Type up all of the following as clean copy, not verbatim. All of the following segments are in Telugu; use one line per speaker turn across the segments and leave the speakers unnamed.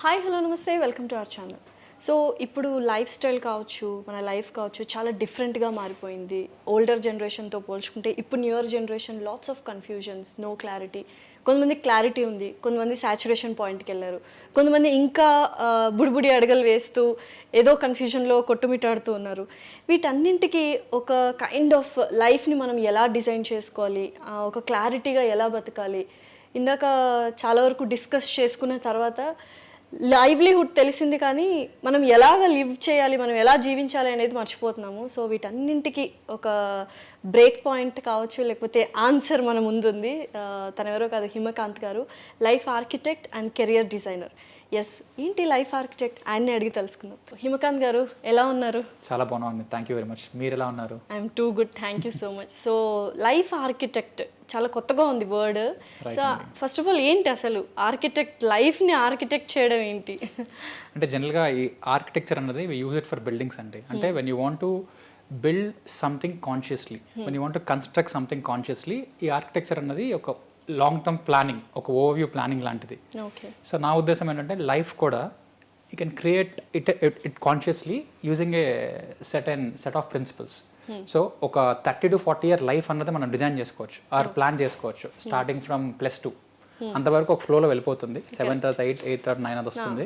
హాయ్ హలో నమస్తే welcome to our channel. So ఇప్పుడు లైఫ్ స్టైల్ కావచ్చు, మన లైఫ్ కావచ్చు, చాలా డిఫరెంట్గా మారిపోయింది. ఓల్డర్ జనరేషన్తో పోల్చుకుంటే ఇప్పుడు newer generation lots of confusions, no clarity. కొంతమంది క్లారిటీ ఉంది, కొంతమంది సాచురేషన్ పాయింట్కి వెళ్ళారు, కొంతమంది ఇంకా బుడిబుడి అడగలు వేస్తూ ఏదో కన్ఫ్యూజన్లో కొట్టుమిట్టాడుతూ ఉన్నారు. వీటన్నింటికి ఒక కైండ్ ఆఫ్ లైఫ్ని మనం ఎలా డిజైన్ చేసుకోవాలి, ఒక క్లారిటీగా ఎలా బతకాలి, ఇందాక చాలా వరకు డిస్కస్ చేసుకున్న తర్వాత లైవ్లీహుడ్ తెలిసింది, కానీ మనం ఎలాగ లివ్ చేయాలి, మనం ఎలా జీవించాలి అనేది మర్చిపోతున్నాము. సో వీటన్నింటికి ఒక బ్రేక్ పాయింట్ కావచ్చు, లేకపోతే ఆన్సర్ మన ముందుంది. తనెవరో కాదు, Himakanth garu, life architect and career designer. Yes, ఏంటి లైఫ్ ఆర్కిటెక్ట్ ఆయన్ని అడిగి తెలుసుకుందాం. హిమకాంత్ గారు ఎలా ఉన్నారు?
చాలా బాగున్నాను, థ్యాంక్ యూ వెరీ మచ్. మీరు ఎలా ఉన్నారు?
I'm too good, thank you so much. So life architect చాలా కొత్తగా ఉంది word. So first of all ఏంటి అసలు ఆర్కిటెక్ట్, లైఫ్ని ఆర్కిటెక్ట్ చేయడం ఏంటి?
అంటే జనరల్గా ఈ ఆర్కిటెక్చర్ అన్నది we use it for buildings అండి. అంటే when you want to build something consciously, when you want to construct something consciously, ఈ ఆర్కిటెక్చర్ అన్నది ఒక లాంగ్ టర్మ్ ప్లానింగ్, ఒక ఓవర్వ్యూ ప్లానింగ్ లాంటిది. సో నా ఉద్దేశం ఏంటంటే లైఫ్ కూడా you can create it consciously using a set of principles. So ఒక 30 to 40 year లైఫ్ అన్నది మనం డిజైన్ చేసుకోవచ్చు ఆర్ ప్లాన్ చేసుకోవచ్చు, స్టార్టింగ్ ఫ్రమ్ +2 అంతవరకు ఒక ఫ్లోలో వెళ్ళిపోతుంది. 7th, 8th, 9th అది వస్తుంది.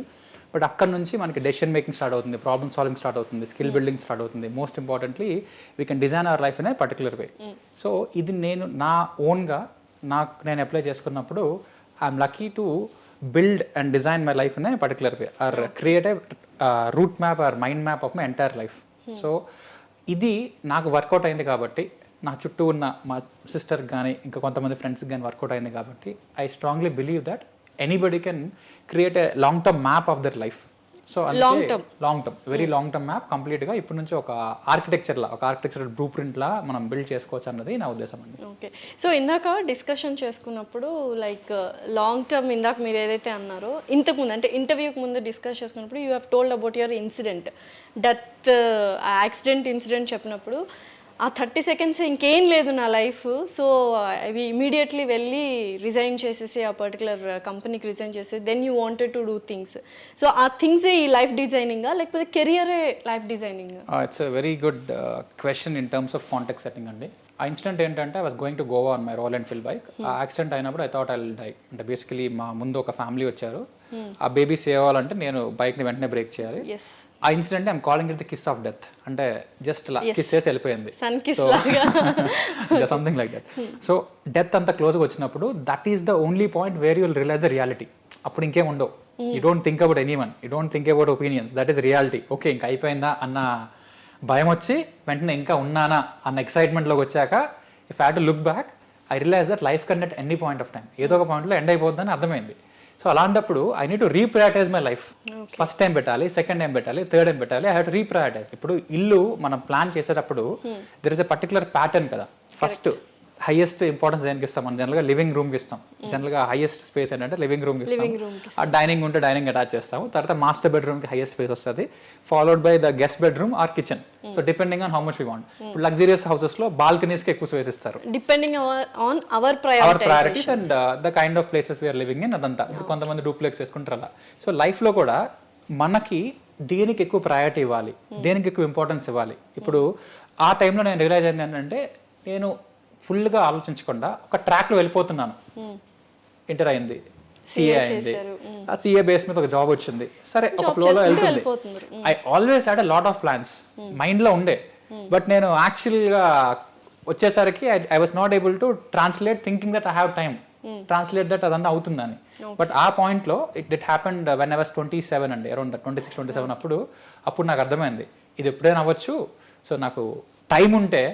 బట్ అక్కడ నుంచి మనకి డెసిషన్ మేకింగ్ స్టార్ట్ అవుతుంది, ప్రాబ్లమ్ సాల్వింగ్ స్టార్ట్ అవుతుంది, స్కిల్ బిల్డింగ్ స్టార్ట్ అవుతుంది. Most importantly we can design our life in a particular way. So ఇది నేను నా ఓన్గా నేను అప్లై చేసుకున్నప్పుడు I'm lucky to build and design my life in a particular way or create a route map or mind map of my entire life. So ఇది నాకు వర్కౌట్ అయింది కాబట్టి, నా చుట్టూ ఉన్న మా సిస్టర్కి కానీ ఇంకా కొంతమంది ఫ్రెండ్స్కి కానీ వర్కౌట్ అయింది కాబట్టి, I strongly believe that anybody can create a long term map of their life. So long term very long term map కంప్లీట్గా ఇప్పుడు నుంచి ఒక ఆర్కిటెక్చరల్ బ్లూ ప్రింట్ లా మనం బిల్డ్ చేసుకోవచ్చు అన్నది నా ఉద్దేశం అండి.
ఓకే, సో ఇందాక డిస్కషన్ చేసుకున్నప్పుడు లైక్ లాంగ్ టర్మ్, ఇందాక మీరు ఏదైతే అన్నారో ఇంతకుముందు, అంటే ఇంటర్వ్యూకి ముందు డిస్కస్ చేసుకున్నప్పుడు you have told about your incident, death accident incident చెప్పినప్పుడు ఆ 30 seconds ఇంకేం లేదు నా లైఫ్, సో అవి ఇమీడియట్లీ వెళ్ళి రిజైన్ చేసేసి ఆ పర్టికులర్ కంపెనీకి రిజైన్ చేసి then you wanted to do things. So ఆ థింగ్సే ఈ లైఫ్ డిజైనింగా, లేకపోతే కెరియరే life designing?
It's a very good question in terms of context setting అండి. ఆ ఇన్సిడెంట్ ఏంటంటే I was going to Goa on my royal Enfield bike. ఆ యాక్సిడెంట్ అయినప్పుడు I thought I will die. అంటే బేసికలీ మా ముందు ఒక ఫ్యామిలీ వచ్చారు, ఆ బేబీ సేవ్ అవ్వాలంటే నేను బైక్ని వెంటనే బ్రేక్ చేయాలి. ఆ incident I'm calling it the kiss of death. అంటే జస్ట్ ఇలా కిస్ చేసి వెళ్ళిపోయింది, something like that. So death అంత క్లోజ్గా వచ్చినప్పుడు that is the only point where you will realize the reality. అప్పుడు ఇంకేం ఉండవు, you don't think about anyone, you don't think about opinions, that is reality. Okay, ఇంకా అయిపోయిందా అన్న భయం వచ్చి వెంటనే ఇంకా ఉన్నానా అన్న ఎక్సైట్మెంట్లోకి వచ్చాక if I have to look back I realise that life can at any point of time, ఏదో ఒక పాయింట్లో ఎండ్ అయిపోతుందని అర్థమైంది. సో అలాంటప్పుడు I need to reprioritise my life. First time పెట్టాలి, సెకండ్ టైం పెట్టాలి, థర్డ్ టైం పెట్టాలి, ఐ హ్యావ్ టు రీప్రయారిటైజ్. ఇప్పుడు ఇల్లు మనం ప్లాన్ చేసేటప్పుడు there is a particular pattern కదా. ఫస్ట్ హైయెస్ట్ ఇంపార్టెన్స్ దేనికి ఇస్తాం మనం? జనరల్గా లివింగ్ రూమ్కి ఇస్తాం. జనరల్గా హైయెస్ట్ స్పేస్ ఏంటంటే లివింగ్ రూమ్కి ఇస్తాం. ఆ డైనింగ్ ఉంటే డైనింగ్ అటాచ్ చేస్తాము. తర్వాత మాస్టర్ బెడ్రూమ్కి హైయెస్ట్ స్పేస్ వస్తుంది, followed by the guest bedroom or kitchen. So depending on how much we want. ఇప్పుడు లగ్జరియస్ హౌసెస్లో బాల్కనీస్కి ఎక్కువ స్పేస్ ఇస్తారు,
depending on our
priorities and the kind of places we're living in. అదంతా ఇప్పుడు కొంతమంది డూప్లెక్స్ వేసుకుంటారు అలా. సో లైఫ్లో కూడా మనకి దేనికి ఎక్కువ ప్రయారిటీ ఇవ్వాలి, దేనికి ఎక్కువ ఇంపార్టెన్స్ ఇవ్వాలి. ఇప్పుడు ఆ టైంలో నేను రియలైజ్ అయింది ఏంటంటే, నేను ఫుల్గా ఆలోచించకుండా ఒక ట్రాక్లో వెళ్ళిపోతున్నాను. ఇంటర్ అయింది, సిఏ అయింది, ఆ సిఏ బేస్ మీద ఒక జాబ్ వచ్చింది, సరే ఒక ఫ్లోలో వెళ్తుంది. I always had a lot of plans మైండ్లో ఉండే, బట్ నేను యాక్చువల్గా వచ్చేసరికి I was not able to translate thinking that I have time, translate that అదంతా అవుతుందని. బట్ ఆ పాయింట్లో it happened when I was 27 అండి, అరౌండ్ 26-27 అప్పుడు నాకు అర్థమైంది ఇది ఎప్పుడైనా అవ్వచ్చు. సో నాకు టైం ఉంటే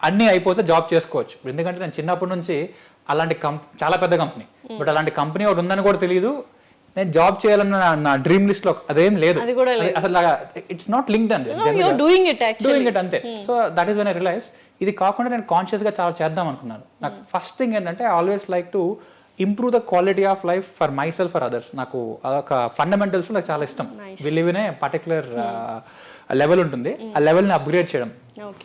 అన్నీ అయిపోతే జాబ్ చేసుకోవచ్చు. ఎందుకంటే నేను చిన్నప్పటి నుంచి అలాంటి చాలా పెద్ద కంపెనీ, బట్ అలాంటి కంపెనీ ఒకటి ఉందని కూడా తెలియదు. నేను జాబ్ చేయాలన్న నా డ్రీమ్ లిస్ట్ లో అదేం లేదు అసలు. ఇట్స్ నాట్ లింక్డ్ అండి, డూయింగ్ ఇట్ అంతే. So that is when I realize ఇది కాకుండా నేను కాన్షియస్ గా చాలా చేద్దాం అనుకున్నాను. నాకు ఫస్ట్ థింగ్ ఏంటంటే I always like to improve the quality of life for myself, for others. నాకు అదొక ఫండమెంటల్స్ నాకు చాలా ఇష్టం. We live in a particular level ఉంటుంది, ఆ లెవెల్ని అప్గ్రేడ్ చేయడం.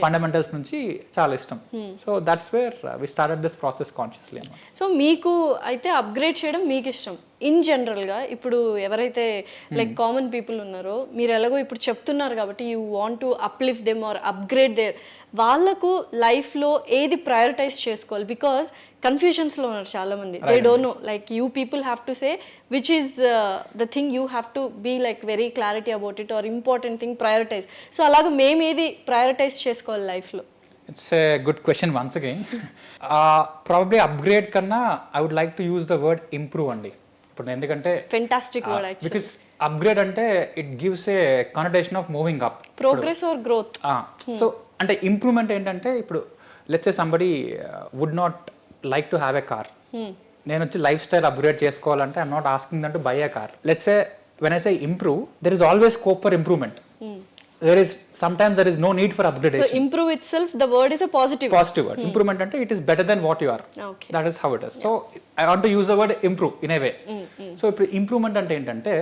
ఫండమెంటల్స్ నుంచి చాలా ఇష్టం. So that's where we started this process consciously.
So మీకు అయితే అప్గ్రేడ్ చేయడం మీకు ఇష్టం ఇన్ జనరల్గా. ఇప్పుడు ఎవరైతే లైక్ కామన్ పీపుల్ ఉన్నారో, మీరు ఎలాగో ఇప్పుడు చెప్తున్నారు కాబట్టి you want to uplift them or upgrade there, వాళ్ళకు లైఫ్లో ఏది ప్రయారిటైజ్ చేసుకోవాలి? బికాజ్ కన్ఫ్యూజన్స్లో ఉన్నారు చాలామంది. They don't know, like you people have to say which is the thing you have to be like very clarity about it or important thing prioritise. So అలాగే మేము ఏది ప్రయారిటైజ్ చేసుకోవాలి లైఫ్లో?
It's a good question once again. Probably upgrade కన్నా I would like to use the word improve అండి. ఇప్పుడు ఎందుకంటే
fantastic word actually,
because upgrade అంటే it gives a connotation of moving up,
progress or growth.
So అంటే ఇంప్రూవ్మెంట్ ఏంటంటే, ఇప్పుడు let's say somebody would not like to have a car. నేను వచ్చి లైఫ్ స్టైల్ అప్గ్రేడ్ చేసుకోవాలంటే I'm not asking them to buy a car. Let's say when I say improve, there is always scope for improvement. Sometimes there is no need for upgradation.
So improve itself, the word is a positive
word. Improvement ante it is better than what you are.
Okay.
That is how it is. So I want to use the word improve in a way. So ఇప్పుడు improvement అంటే ఏంటంటే,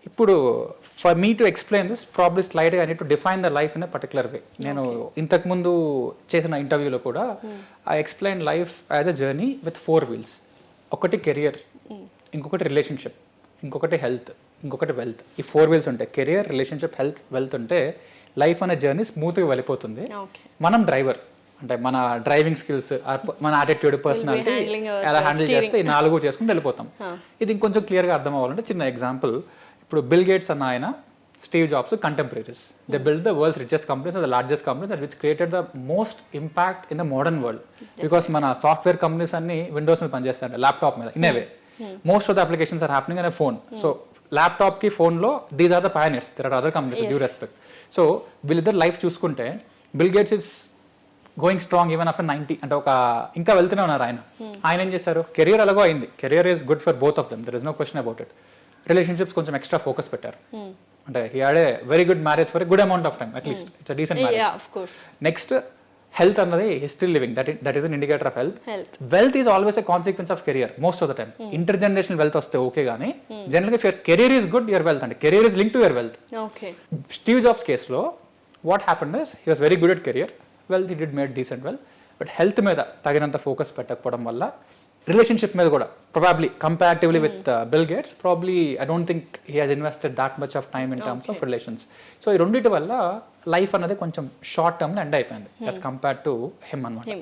ఇప్పుడు for me to explain this, probably slide I need to define the life in a particular way. నేను ఇంతకు ముందు చేసిన ఇంటర్వ్యూలో కూడా I explained life as a journey with 4 wheels. ఒకటి కెరియర్, ఇంకొకటి రిలేషన్షిప్, ఇంకొకటి హెల్త్, ఇంకొకటి వెల్త్. ఈ 4 wheels ఉంటాయి. కెరియర్, రిలేషన్షిప్, హెల్త్, వెల్త్ ఉంటే లైఫ్ అనే జర్నీ స్మూత్గా వెళ్ళిపోతుంది. మనం డ్రైవర్ అంటే మన డ్రైవింగ్ స్కిల్స్, మన యాటిట్యూడ్, పర్సనాలిటీ ఎలా హ్యాండిల్ చేస్తే ఈ 4 చేసుకుని వెళ్ళిపోతాం. ఇది ఇంకొంచెం క్లియర్గా అర్థం అవ్వాలంటే చిన్న ఎగ్జాంపుల్, ఇప్పుడు బిల్ గేట్స్ అన్న ఆయన, Steve Jobs contemporaries. They build the world's richest companies, the largest companies which created the most impact in the modern world. Because మన సాఫ్ట్వేర్ కంపెనీస్ అన్ని విండోస్ మీద పనిచేస్తాయి, ల్యాప్టాప్ మీద. In a way most of the applications are happening in a phone. So laptop కి ఫోన్ లో these are the pioneers, there are other companies, due respect. So వీళ్ళిద్దరు లైఫ్ చూసుకుంటే Bill Gates is going strong even after 90, అంటే ఒక ఇంకా వెళ్తూనే ఉన్నారు ఆయన. ఆయన ఏం చేశారు, కెరియర్ అలాగో అయింది. Career is good for both of them, there is no question about it. Relationships కొంచెం ఎక్స్ట్రా ఫోకస్ పెట్టారు. అంటే he had a very good marriage for a good amount of time, at least it's a decent marriage. Next health అన్నది still living, that is an indicator of health. Wealth is always a consequence of career most of the time. Intergenerational wealth వస్తే ఓకే, కానీ జనరల్ గా career is good, your wealth అంటే career is link to your wealth. Steve Jobs కేసులో what happened is he was very good at career, wealth he did made decent well, but health మీద తగినంత ఫోకస్ పెట్టకపోవడం వల్ల, రిలేషన్షిప్ మీద కూడా probably comparatively with Bill Gates, probably I don't think he has invested that much of time in terms of relations. So ఈ రెండింటి వల్ల లైఫ్ అనేది కొంచెం షార్ట్ టర్మ్ లో ఎండ్ అయిపోయింది as compared to him అన్నమాట.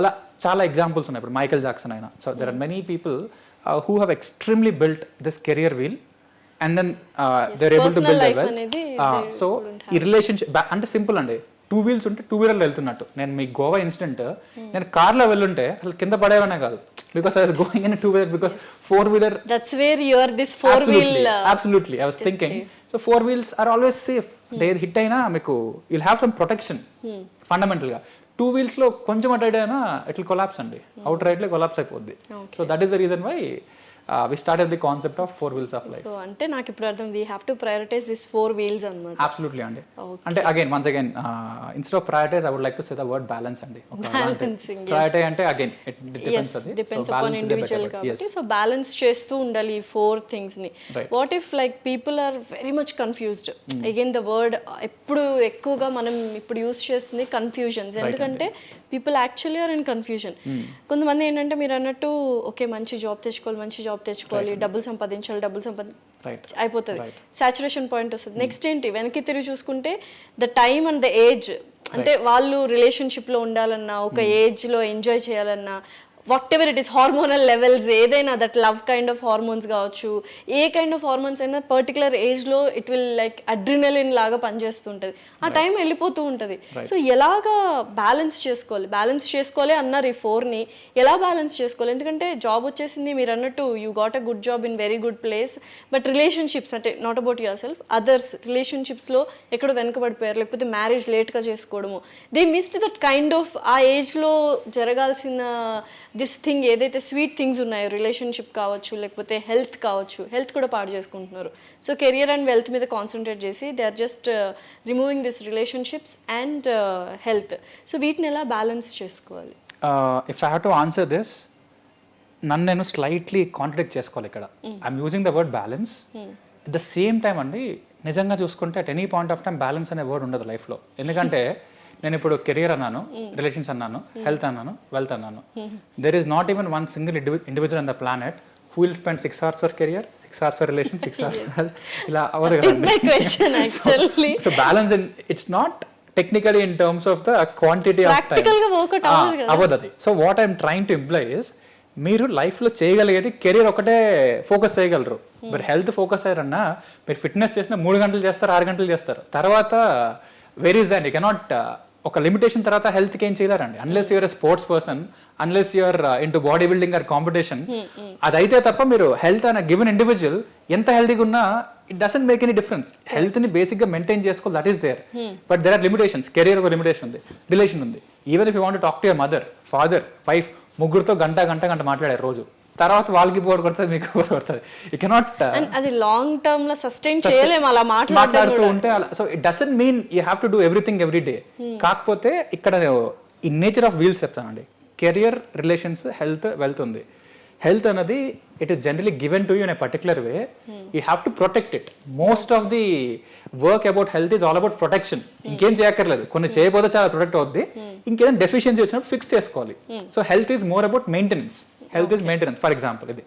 అలా చాలా ఎగ్జాంపుల్స్ ఉన్నాయి. ఇప్పుడు మైకేల్ జాక్సన్ అయినా, so there are many people who have extremely built this career wheel and then they're able to build their wealth. So ఈ రిలేషన్షిప్ అంటే సింపుల్ అండి, 2 wheels ఉంటే 2 వీలర్లో వెళ్తున్నట్టు. నేను మీ గోవా ఇన్సిడెంట్, నేను కార్లో వెళ్ళుంటే అసలు కింద పడేవనే కాదు, because I was going in 2 wheeler, because 4 wheeler,
that's where you are this 4 wheel.
Absolutely I was thinking, so 4 wheels are always safe. ఏది హిట్ అయినా మీకు you'll have some protection fundamental గా. 2 వీల్స్ లో కొంచెం అటు అయినా ఇట్ విల్ కొలాప్స్ అండి, అవుట్ రైట్ లో కొలాప్స్ అయిపోద్ది. So that is the reason why we started the concept of 4 wheels of life.
So ante నాకు ఇప్పుడు అర్థం, we have to prioritize this 4 wheels అన్నమాట.
Absolutely andi. Ante once again instead of prioritize I would like to say the word balance andi.
Balancing,
prioritize ante again it depends adi,
depends upon individual kabatti. So balance చేస్తూ ఉండాలి ఈ 4 things ని. What if like people are very much confused? Again the word ఎప్పుడు ఎక్కువగా మనం ఇప్పుడు యూస్ చేస్తుంది కన్ఫ్యూజన్స్. ఎందుకంటే people actually are in confusion. కొంతమంది ఏంటంటే మీరు అన్నట్టు ఓకే మంచి జాబ్ తెచ్చుకోవాలి, డబ్బులు సంపాదించాలి, అయిపోతుంది, సాచురేషన్ పాయింట్ వస్తుంది. నెక్స్ట్ ఏంటి, వెనక్కి తిరిగి చూసుకుంటే the time and the age, అంటే వాళ్ళు రిలేషన్షిప్లో ఉండాలన్నా, ఒక ఏజ్లో ఎంజాయ్ చేయాలన్నా, whatever it is, hormonal levels ఏదైనా, that love kind of hormones కావచ్చు, ఏ కైండ్ ఆఫ్ హార్మోన్స్ అయినా పర్టికులర్ ఏజ్లో ఇట్ విల్ లైక్ అడ్రినలిన్ లాగా పనిచేస్తుంటుంది, ఆ టైం వెళ్ళిపోతూ ఉంటుంది. సో ఎలాగా బ్యాలెన్స్ చేసుకోవాలి అన్నారు ఈ 4ని, ఎలా బ్యాలెన్స్ చేసుకోవాలి? ఎందుకంటే జాబ్ వచ్చేసింది, మీరు అన్నట్టు you got a good job in very good place, but relationships అంటే not about yourself, others రిలేషన్షిప్స్లో ఎక్కడో వెనకబడిపోయారు, లేకపోతే మ్యారేజ్ లేట్గా చేసుకోవడము, they missed that kind of ఆ ఏజ్లో జరగాల్సిన దిస్ థింగ్, ఏదైతే స్వీట్ థింగ్స్ ఉన్నాయో, రిలేషన్షిప్ కావచ్చు, లేకపోతే హెల్త్ కావచ్చు, హెల్త్ కూడా పాడు చేసుకుంటున్నారు. సో కెరియర్ అండ్ వెల్త్ మీద కాన్సన్ట్రేట్ చేసి they are just removing this relationships and health. So వీటిని ఎలా బ్యాలెన్స్ చేసుకోవాలి?
If I have to answer this, నన్ను నేను స్లైట్లీ కాంట్రాడిక్ట్ చేసుకోవాలి ఇక్కడ. I'm using the word balance. At the same time అండి, నిజంగా చూసుకుంటే at any point of time balance అనే వర్డ్ ఉండదు లైఫ్లో. ఎందుకంటే నేను ఇప్పుడు కెరియర్ అన్నాను, రిలేషన్స్ అన్నాను, హెల్త్ అన్నాను, వెల్త్ అన్నాను. There is not even one single individual on the planet who will spend 6 hours for career, 6 hours for relation, 6 hours for health. ఇలా అవ్వదు కదా. So balance it's not technically in terms of the quantity of time అవ్వదు అది. So what I'm trying to imply is మీరు లైఫ్లో చేయగలిగేది కెరీర్ ఒకటే ఫోకస్ చేయగలరు. మీరు హెల్త్ ఫోకస్ అయ్యారన్నా మీరు ఫిట్నెస్ చేసిన 3 గంటలు చేస్తారు, 6 గంటలు చేస్తారు. తర్వాత where is that you cannot ఒక లిమిటేషన్ తర్వాత హెల్త్కి ఏం చేయలేరండి. Unless you're sports person, unless you're into body building or competition, అదైతే తప్ప మీరు హెల్త్ అనే గివెన్ ఇండివిజువల్ ఎంత హెల్తీగా ఉన్నా it doesn't make any difference. Health ని బేసిక్ గా మెయింటైన్ చేసుకోవాలి, that is there. But there are limitations. Career ఒక లిమిటేషన్ ఉంది, రిలేషన్ ఉంది. Even if you want talk to your mother, father, wife, ముగ్గురుతో గంట మాట్లాడారు రోజు, తర్వాత వాళ్ళకి బోర్ కొడుతుంది, మీకు బోర్ కొడుతుంది. యూ కెనాట్
అది లాంగ్ టర్మ్ లో సస్టైన్ చేయలేము అలా
మాట్లాడుతూ ఉంటే. So it doesn't mean you have to do everything every day. కాకపోతే ఇక్కడ ఈ నేచర్ ఆఫ్ వీల్స్ చెప్తానండి. కెరియర్, రిలేషన్స్, హెల్త్, వెల్త్ ఉంది. హెల్త్ అనేది it is generally given to you in a particular way. You have to protect it. Most of the work about health is all about protection. ఇంకేం చేయక్కర్లేదు. కొన్ని చేయకపోతే చాలా ప్రొటెక్ట్ అవుద్ది. ఇంకేదైనా డెఫిషియన్సీ వచ్చినప్పుడు ఫిక్స్ చేసుకోవాలి. So health is more about maintenance. Health is maintenance. For example ఇది.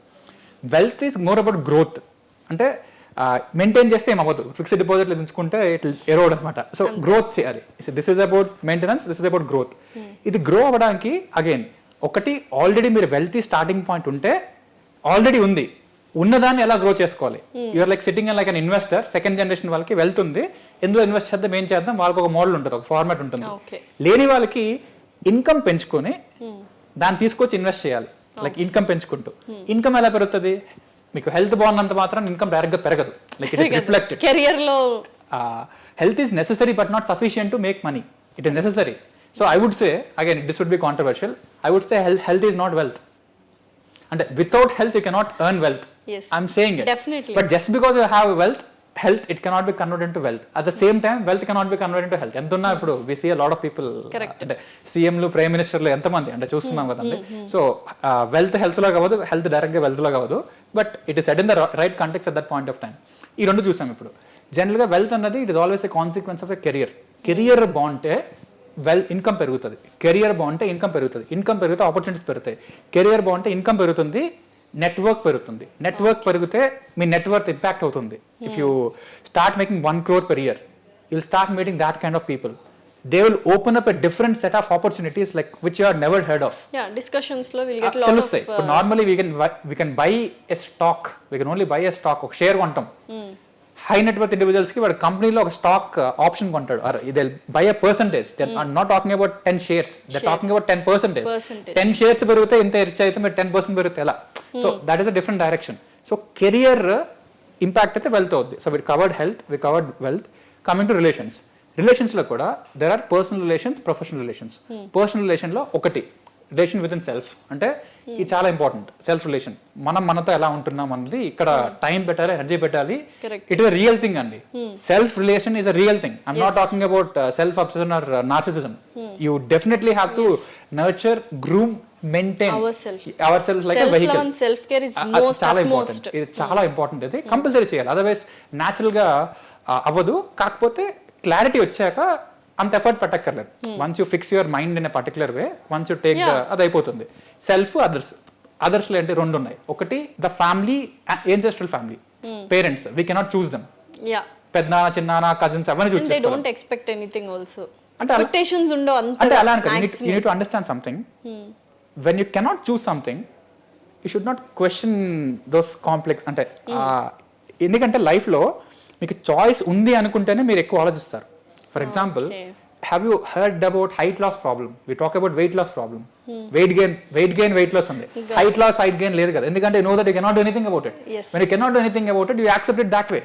Wealth is more about growth. అంటే మెయింటైన్ చేస్తే ఏం అవ్వదు. ఫిక్స్డ్ డిపాజిట్లు ఉంచుకుంటే ఇట్ ఎరోడ్ అనమాట. సో గ్రోత్ చేయాలి. This is about maintenance, this is about growth. ఇది గ్రో అవ్వడానికి అగైన్ ఒకటి, ఆల్రెడీ మీరు వెల్తీ స్టార్టింగ్ పాయింట్ ఉంటే, ఆల్రెడీ ఉంది, ఉన్నదాన్ని ఎలా గ్రో చేసుకోవాలి. You're like sitting like an investor. Second generation వాళ్ళకి వెల్త్ ఉంది, ఎందులో ఇన్వెస్ట్ చేద్దాం, ఏం చేద్దాం, వాళ్ళకి ఒక మోడల్ ఉంటుంది, ఒక ఫార్మాట్ ఉంటుంది. లేని వాళ్ళకి ఇన్కమ్ పెంచుకొని దాన్ని తీసుకొచ్చి ఇన్వెస్ట్ చేయాలి. లైక్ ఇన్కమ్ పెంచుకుంటూ. ఇన్కమ్ ఎలా పెరుగుతుంది? మీకు హెల్త్ బాగున్నంత మాత్రం ఇన్కమ్ డైరెక్ట్ గా పెరగదు. Like it is reflected.
Career లో
health is necessary but not sufficient to make money. It is necessary. So I would say, again, this would be controversial, I would say health is not wealth. And without health, you cannot earn wealth.
Yes.
I'm saying it.
Definitely.
But just because you have wealth, it cannot be converted into wealth. At the same time, wealth cannot be converted into health. Entunna ippudu we see a lot of people.
Correct.
CM lu, prime minister lu entamandi ante chustunam kadandi. So wealth health lo kavadu, health direct ga wealth lo kavadu, but it is said in the right context at that point of time. Ee rendu chusam ippudu. Generally ga wealth annadi it is always a consequence of a career. Career బాగుంటే ఇన్కమ్ పెరుగుతుంది. కెరియర్ బాగుంటే ఇన్కమ్ పెరుగుతుంది. ఇన్కమ్ పెరిగితే ఆపర్చునిటీస్ పెరుగుతాయి. కెరియర్ బాగుంటే ఇన్కమ్ పెరుగుతుంది, నెట్వర్క్ పెరుగుతుంది. నెట్వర్క్ పెరిగితే మీ నెట్వర్క్ ఇంపాక్ట్ అవుతుంది. If you start making 1 crore per year, you will start meeting that kind of people. They will open up a different set of opportunities like which you have never heard of.
Yeah, discussions lo we'll get a lot of
normally we can buy a stock. We can only buy a stock, ఒక షేర్ కొంటాం. హై నెట్వర్త్ ఇండివిజువల్స్ కి వాడు కంపెనీలో ఒక స్టాక్ ఆప్షన్ కొంటాడు. They buy a percentage. They are not talking about 10 shares. They talking about 10%. 10 shares పెరిగితే ఇంత రిచ్ అయితే మీరు 10% పెరిగితే ఎలా? So that is a different direction. So career impact అయితే వెల్త్ అవుద్ది. So we covered health, we covered wealth. Coming to relations. Relations లో కూడా there are personal relations, professional relations. Personal relation లో ఒకటి రిలేషన్ విత్ ఇన్ సెల్ఫ్. అంటే ఇది చాలా ఇంపార్టెంట్. సెల్ఫ్ రిలేషన్, మనతో ఎలా ఉంటున్నాం అన్నది ఇక్కడ టైం పెట్టాలి, ఎనర్జీ పెట్టాలి. It is a real thing అండి. Self relation is a real thing. I'm not talking about self obsession or narcissism. You definitely have to nurture, groom, maintain our self like a vehicle. చాలా ఇంపార్టెంట్. ఇది చాలా ఇంపార్టెంట్. ఇది కంపల్సరీ చేయాలి, అదర్వైజ్ న్యాచురల్ గా అవ్వదు. కాకపోతే క్లారిటీ వచ్చాక అంత ఎఫర్ట్ పెట్టక్కర్లేదు. Once you fix your mind in a particular way, once you take అది అయిపోతుంది. సెల్ఫ్, అదర్స్ లో అంటే 2 ఉన్నాయి. ఒకటి the family, ancestral family, parents. We cannot choose them. పెద్దనాన్న, చిన్నాన్న, కజిన్స్ అవన్నీ choose.
They don't expect anything also. Expectations ఉండవు అంత.
అంటే అలా అనుకోండి. You need to understand something. When you cannot choose something, you should not question those complex. అంటే ఎందుకంటే లైఫ్ లో మీకు చాయిస్ ఉంది అనుకుంటేనే మీరు ఎక్కువ ఆలోచిస్తారు. For example, have you heard about height loss problem? We talk about weight loss problem. Weight gain, weight loss ఉంది. Height loss, height gain లేదు కదా. ఎందుకంటే you know that you cannot do anything about it.
Yes.
When you cannot do anything about it, you accept it that way.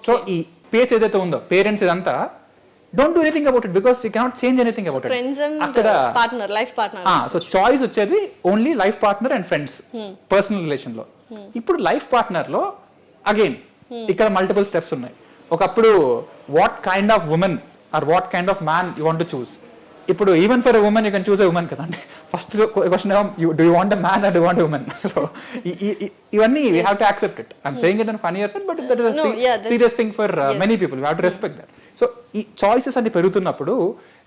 So ఈ పేస్ ఏదైతే ఉందో, పేరెంట్స్ ఇదంతా, don't do anything about it because you cannot change anything about it.
Friends and partner, life partner.
So choice వచ్చేది only life partner and friends, personal relation లో. ఇప్పుడు లైఫ్ పార్ట్నర్ లో అగైన్ ఇక్కడ మల్టిపుల్ స్టెప్స్ ఉన్నాయి. ఒకప్పుడు what kind of women or what kind of man you want to choose. ఇప్పుడు even for a woman you can choose a woman కదండి. First question do you want a man or do you want a woman? So ఇవన్నీ we have to accept it. I'm saying it in funnier sense, but that is a serious thing for many people. We have to respect that. So ఈ చాయిసెస్ అన్ని పెరుగుతున్నప్పుడు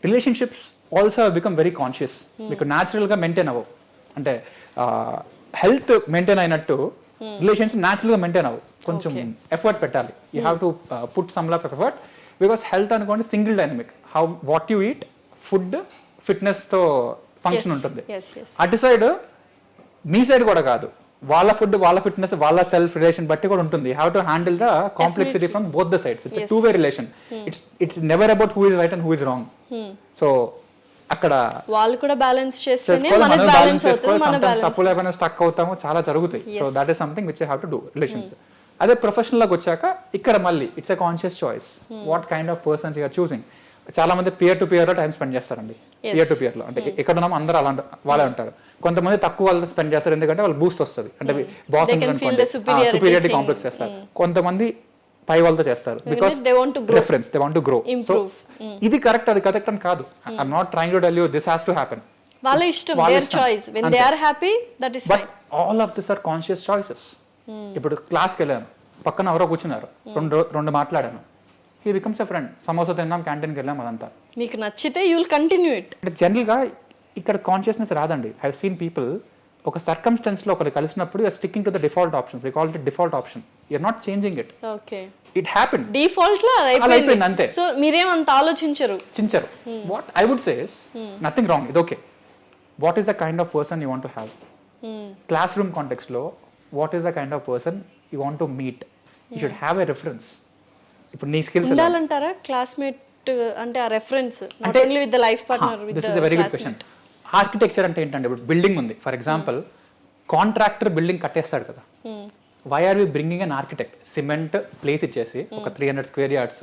relationships also become very conscious. మీకు న్యాచురల్గా మెయింటైన్ అవ్వవు. అంటే హెల్త్ మెయింటైన్ అయినట్టు రిలేషన్షిప్ న్యాచురల్గా మెయింటైన్ అవ్వవు. కొంచెం ఎఫర్ట్ పెట్టాలి. You have to put some lot of effort. Because health అనుకోండి single dynamic. How what you eat, food, ఫిట్నెస్తో ఫంక్షన్ ఉంటుంది. అటు సైడ్ మీ సైడ్ కూడా కాదు, వాళ్ళ ఫుడ్, వాళ్ళ ఫిట్నెస్, వాళ్ళ సెల్ఫ్ రిలేషన్ బట్టి కూడా ఉంటుంది. How to handle the complexity from both the sides. It's two way relation. It's never about who is right and who is wrong. So అక్కడ
వాళ్ళు కూడా బ్యాలెన్స్ చేస్తేనే మనకి బ్యాలెన్స్ అవుతుంది. మన బ్యాలెన్స్
తప్పులు ఏమైనా స్టక్ అవుతాము, చాలా జరుగుతాయి. So that is something which I have to do relations. అదే ప్రొఫెషనల్ లోకి వచ్చాక ఇక్కడ మళ్ళీ it's a conscious choice what kind of persons you're choosing. చాలా మంది పియర్ టు పియర్ లో టైం స్పెండ్ చేస్తారండి. పియర్ టు పియర్ లో అంటే ఎక్కడ ఉన్నామో అందరూ అలా వాళ్ళే ఉంటారు. కొంతమంది తక్కువ వాళ్ళతో స్పెండ్ చేస్తారు, ఎందుకంటే వాళ్ళు బూస్ట్ వస్తుంది. అంటే బాస్ సుపీరియారిటీ కాంప్లెక్స్ చేస్తారు. కొంతమంది పై వాళ్ళతో చేస్తారు because reference, they want to grow. So ఇది కరెక్ట్, అది కరెక్ట్ అని కాదు. I'm not trying to tell you this has to happen.
వాళ్ళ ఇష్టం, their choice. When they are happy that is fine.
All of this are conscious choices. ఇప్పుడు క్లాస్కి వెళ్ళాను, పక్కన ఎవరో కూర్చున్నారు, రెండు మాట్లాడాను, he becomes a friend. Samosa తిన్నాం, క్యాంటీన్కి వెళ్ళాం, అదంతా
మీకు నచ్చితే యూ విల్ కంటిన్యూ ఇట్.
అంటే జనరల్గా ఇక్కడ కాన్షియస్నెస్ రాదండి. ఐ హావ్ సీన్ పీపుల్ ఒక సర్కమ్స్టెన్స్ లో ఒకరు కలిసినప్పుడు you're sticking to the default options. We call it default option. You're not changing it.
Okay,
it happened.
Default లో అది అయిపోయింది అంతే. సో మీరేమంత ఆలోచించరు.
What I would say is nothing wrong, ఇది okay. What is the kind of person you want to have? Class room context లో what is the kind of person you want to meet? You should have a reference. ఇప్పుడు నీ స్కిల్స్
ఉండాలంటారా క్లాస్మేట్ అంటే ఆ reference, not only with the life partner.
This is a very good question. Architecture అంటే ఏంటంటే, ఇప్పుడు బిల్డింగ్ ఉంది ఫర్ ఎగ్జాంపుల్, కాంట్రాక్టర్ బిల్డింగ్ కట్టేస్తాడు కదా. Why are we bringing an architect? Cement place ఇచ్చేసి ఒక 300 square yards,